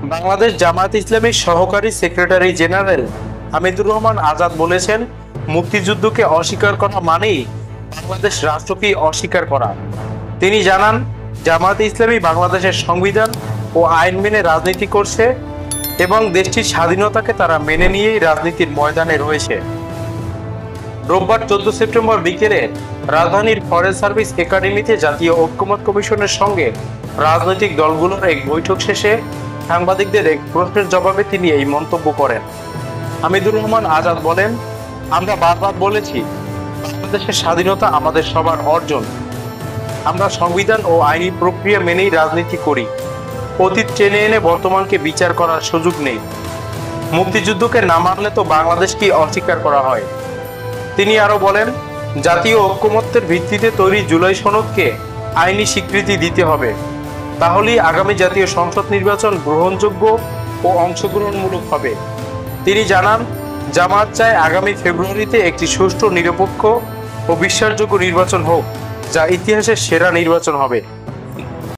বাংলাদেশ জামায়াত ইসলামীর সহকারী secretary general Hamidur Rahman Azad বলেছেন, মুক্তিযুদ্ধকে অস্বীকার করা মানেই বাংলাদেশ রাষ্ট্রকে অস্বীকার করা। তিনি জানান, জামায়াত ইসলামী বাংলাদেশের সংবিধান ও আইন মেনে রাজনীতি করছে এবং দেশটির স্বাধীনতাকে তারা মেনে নিয়েই রাজনীতির ময়দানে রয়েছে। রোববার 14 সেপ্টেম্বর বিকেলে রাজধানীর ফরেস্ট সার্ভিস একাডেমিতে জাতীয় ঐক্যমত্য কমিশনের সঙ্গে রাজনৈতিক দলগুলোর এক বৈঠক শেষে সাংবাদিকদের এক প্রশ্নের জবাবে তিনি এই মন্তব্য করেন। হামিদুর রহমান আজাদ বলেন, আমরা বারবার বলেছি, বাংলাদেশের স্বাধীনতা আমাদের সবার অর্জন। আমরা সংবিধান ও আইনি প্রক্রিয়া মেনেই রাজনীতি করি। অতীত টেনে এনে বর্তমানকে বিচার করার সুযোগ নেই। মুক্তিযুদ্ধকে না মানলে তো বাংলাদেশকে অস্বীকার করা হয়। তিনি আরো বলেন, জাতীয় ঐক্যমত্যের ভিত্তিতে তৈরি জুলাই সনদকে আইনি স্বীকৃতি দিতে হবে। তাহলেই আগামী জাতীয় সংসদ নির্বাচন গ্রহণযোগ্য ও অংশগ্রহণমূলক হবে। তিনি জানান, জামায়াত চায় আগামী ফেব্রুয়ারিতে একটি সুষ্ঠু, নিরপেক্ষ ও বিশ্বাসযোগ্য নির্বাচন হোক, যা ইতিহাসের সেরা নির্বাচন হবে।